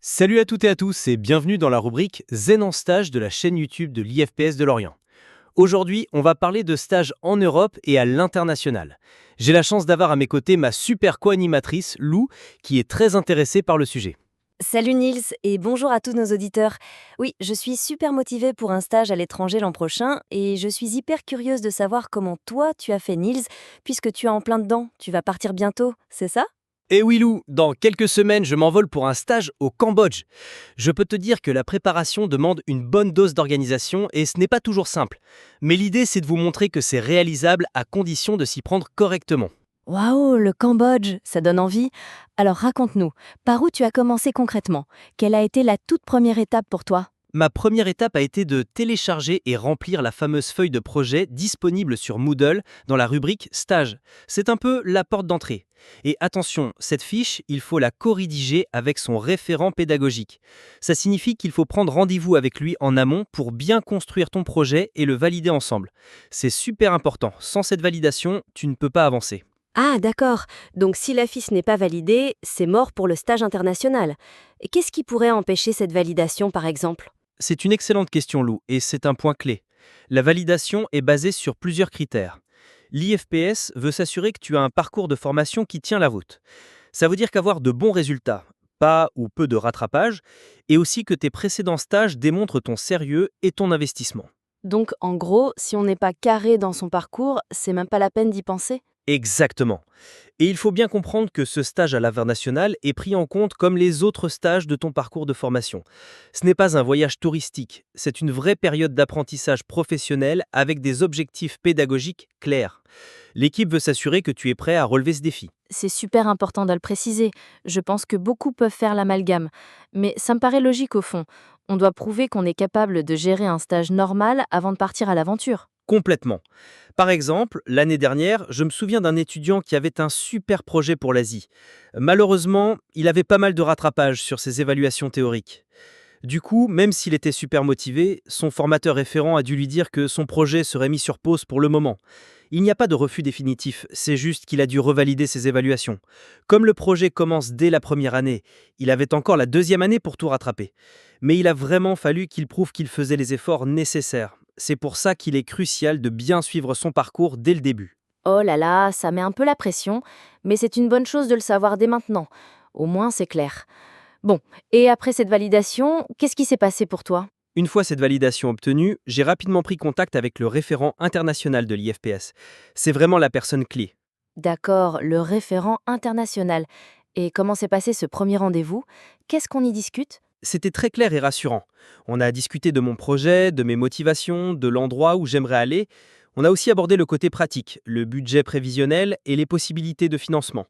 Salut à toutes et à tous et bienvenue dans la rubrique Zen en stage de la chaîne YouTube de l'IFPS de Lorient. Aujourd'hui, on va parler de stages en Europe et à l'international. J'ai la chance d'avoir à mes côtés ma super co-animatrice, Lou, qui est très intéressée par le sujet. Salut Nils et bonjour à tous nos auditeurs. Oui, je suis super motivée pour un stage à l'étranger l'an prochain et je suis hyper curieuse de savoir comment toi tu as fait Nils, puisque tu es en plein dedans, tu vas partir bientôt, c'est ça? Et oui Lou, dans quelques semaines, je m'envole pour un stage au Cambodge. Je peux te dire que la préparation demande une bonne dose d'organisation et ce n'est pas toujours simple. Mais l'idée, c'est de vous montrer que c'est réalisable à condition de s'y prendre correctement. Waouh, le Cambodge, ça donne envie. Alors raconte-nous, par où tu as commencé concrètement? Quelle a été la toute première étape pour toi? Ma première étape a été de télécharger et remplir la fameuse feuille de projet disponible sur Moodle dans la rubrique Stage. C'est un peu la porte d'entrée. Et attention, cette fiche, il faut la co-rédiger avec son référent pédagogique. Ça signifie qu'il faut prendre rendez-vous avec lui en amont pour bien construire ton projet et le valider ensemble. C'est super important. Sans cette validation, tu ne peux pas avancer. Ah d'accord, donc si la FIS n'est pas validée, c'est mort pour le stage international. Et qu'est-ce qui pourrait empêcher cette validation par exemple? C'est une excellente question, Lou, et c'est un point clé. La validation est basée sur plusieurs critères. L'IFPS veut s'assurer que tu as un parcours de formation qui tient la route. Ça veut dire qu'avoir de bons résultats, pas ou peu de rattrapage, et aussi que tes précédents stages démontrent ton sérieux et ton investissement. Donc, en gros, si on n'est pas carré dans son parcours, c'est même pas la peine d'y penser? Exactement. Et il faut bien comprendre que ce stage à l'international est pris en compte comme les autres stages de ton parcours de formation. Ce n'est pas un voyage touristique, c'est une vraie période d'apprentissage professionnel avec des objectifs pédagogiques clairs. L'équipe veut s'assurer que tu es prêt à relever ce défi. C'est super important de le préciser. Je pense que beaucoup peuvent faire l'amalgame. Mais ça me paraît logique au fond. On doit prouver qu'on est capable de gérer un stage normal avant de partir à l'aventure. Complètement. Par exemple, l'année dernière, je me souviens d'un étudiant qui avait un super projet pour l'Asie. Malheureusement, il avait pas mal de rattrapage sur ses évaluations théoriques. Du coup, même s'il était super motivé, son formateur référent a dû lui dire que son projet serait mis sur pause pour le moment. Il n'y a pas de refus définitif, c'est juste qu'il a dû revalider ses évaluations. Comme le projet commence dès la première année, il avait encore la deuxième année pour tout rattraper. Mais il a vraiment fallu qu'il prouve qu'il faisait les efforts nécessaires. C'est pour ça qu'il est crucial de bien suivre son parcours dès le début. Oh là là, ça met un peu la pression, mais c'est une bonne chose de le savoir dès maintenant. Au moins, c'est clair. Bon, et après cette validation, qu'est-ce qui s'est passé pour toi? Une fois cette validation obtenue, j'ai rapidement pris contact avec le référent international de l'IFPS. C'est vraiment la personne clé. D'accord, le référent international. Et comment s'est passé ce premier rendez-vous? Qu'est-ce qu'on y discute? C'était très clair et rassurant. On a discuté de mon projet, de mes motivations, de l'endroit où j'aimerais aller. On a aussi abordé le côté pratique, le budget prévisionnel et les possibilités de financement.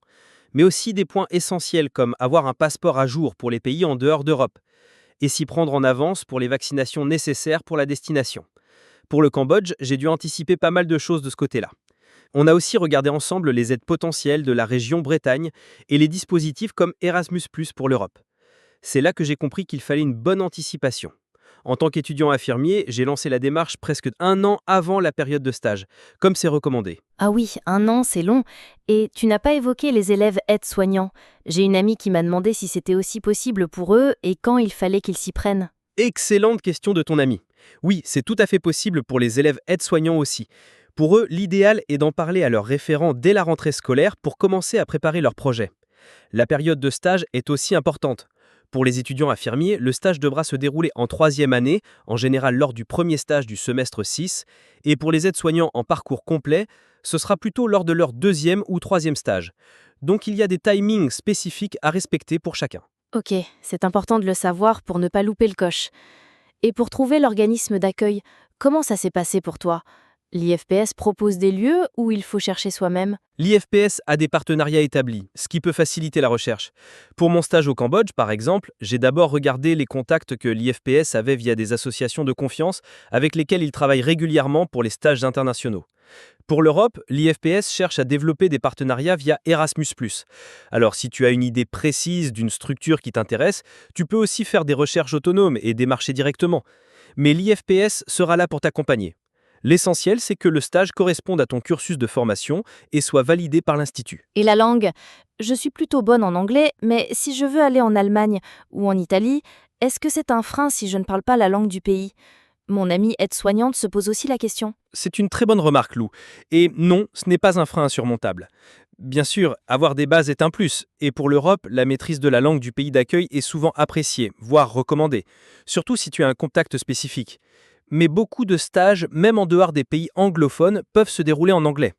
Mais aussi des points essentiels comme avoir un passeport à jour pour les pays en dehors d'Europe et s'y prendre en avance pour les vaccinations nécessaires pour la destination. Pour le Cambodge, j'ai dû anticiper pas mal de choses de ce côté-là. On a aussi regardé ensemble les aides potentielles de la région Bretagne et les dispositifs comme Erasmus ⁇ pour l'Europe. C'est là que j'ai compris qu'il fallait une bonne anticipation. En tant qu'étudiant infirmier, j'ai lancé la démarche presque un an avant la période de stage, comme c'est recommandé. Ah oui, un an, c'est long. Et tu n'as pas évoqué les élèves aides-soignants. J'ai une amie qui m'a demandé si c'était aussi possible pour eux et quand il fallait qu'ils s'y prennent. Excellente question de ton ami. Oui, c'est tout à fait possible pour les élèves aides-soignants aussi. Pour eux, l'idéal est d'en parler à leurs référents dès la rentrée scolaire pour commencer à préparer leur projet. La période de stage est aussi importante. Pour les étudiants infirmiers, le stage devra se dérouler en troisième année, en général lors du premier stage du semestre 6, et pour les aides-soignants en parcours complet, ce sera plutôt lors de leur deuxième ou troisième stage. Donc il y a des timings spécifiques à respecter pour chacun. Ok, c'est important de le savoir pour ne pas louper le coche. Et pour trouver l'organisme d'accueil, comment ça s'est passé pour toi? L'IFPS propose des lieux où il faut chercher soi-même? L'IFPS a des partenariats établis, ce qui peut faciliter la recherche. Pour mon stage au Cambodge, par exemple, j'ai d'abord regardé les contacts que l'IFPS avait via des associations de confiance avec lesquelles il travaille régulièrement pour les stages internationaux. Pour l'Europe, l'IFPS cherche à développer des partenariats via Erasmus ⁇ Alors si tu as une idée précise d'une structure qui t'intéresse, tu peux aussi faire des recherches autonomes et démarcher directement. Mais l'IFPS sera là pour t'accompagner. L'essentiel, c'est que le stage corresponde à ton cursus de formation et soit validé par l'Institut. Et la langue? Je suis plutôt bonne en anglais, mais si je veux aller en Allemagne ou en Italie, est-ce que c'est un frein si je ne parle pas la langue du pays? Mon amie aide-soignante se pose aussi la question. C'est une très bonne remarque, Lou. Et non, ce n'est pas un frein insurmontable. Bien sûr, avoir des bases est un plus, et pour l'Europe, la maîtrise de la langue du pays d'accueil est souvent appréciée, voire recommandée, surtout si tu as un contact spécifique. Mais beaucoup de stages, même en dehors des pays anglophones, peuvent se dérouler en anglais,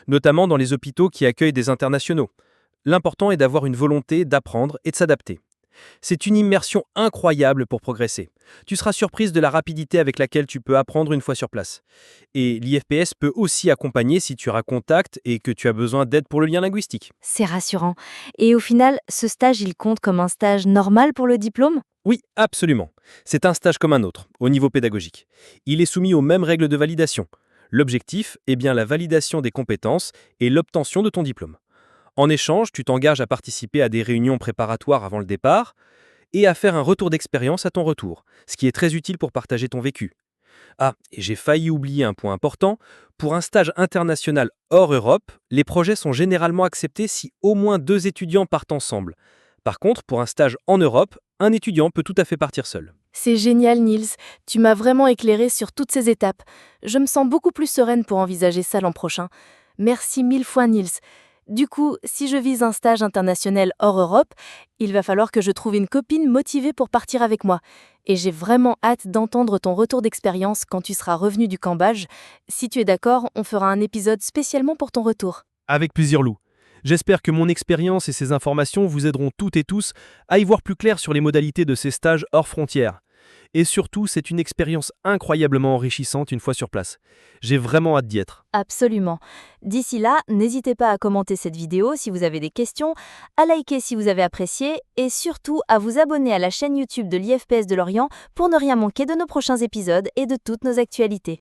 notamment dans les hôpitaux qui accueillent des internationaux. L'important est d'avoir une volonté d'apprendre et de s'adapter. C'est une immersion incroyable pour progresser. Tu seras surprise de la rapidité avec laquelle tu peux apprendre une fois sur place. Et l'IFPS peut aussi accompagner si tu auras contact et que tu as besoin d'aide pour le lien linguistique. C'est rassurant. Et au final, ce stage, il compte comme un stage normal pour le diplôme? Oui, absolument. C'est un stage comme un autre, au niveau pédagogique. Il est soumis aux mêmes règles de validation. L'objectif est bien la validation des compétences et l'obtention de ton diplôme. En échange, tu t'engages à participer à des réunions préparatoires avant le départ et à faire un retour d'expérience à ton retour, ce qui est très utile pour partager ton vécu. Ah, et j'ai failli oublier un point important, pour un stage international hors Europe, les projets sont généralement acceptés si au moins 2 étudiants partent ensemble. Par contre, pour un stage en Europe, un étudiant peut tout à fait partir seul. C'est génial, Niels. Tu m'as vraiment éclairé sur toutes ces étapes. Je me sens beaucoup plus sereine pour envisager ça l'an prochain. Merci mille fois, Niels. Du coup, si je vise un stage international hors Europe, il va falloir que je trouve une copine motivée pour partir avec moi. Et j'ai vraiment hâte d'entendre ton retour d'expérience quand tu seras revenu du Cambodge. Si tu es d'accord, on fera un épisode spécialement pour ton retour. Avec plaisir, Lou. J'espère que mon expérience et ces informations vous aideront toutes et tous à y voir plus clair sur les modalités de ces stages hors frontières. Et surtout, c'est une expérience incroyablement enrichissante une fois sur place. J'ai vraiment hâte d'y être. Absolument. D'ici là, n'hésitez pas à commenter cette vidéo si vous avez des questions, à liker si vous avez apprécié et surtout à vous abonner à la chaîne YouTube de l'IFPS de Lorient pour ne rien manquer de nos prochains épisodes et de toutes nos actualités.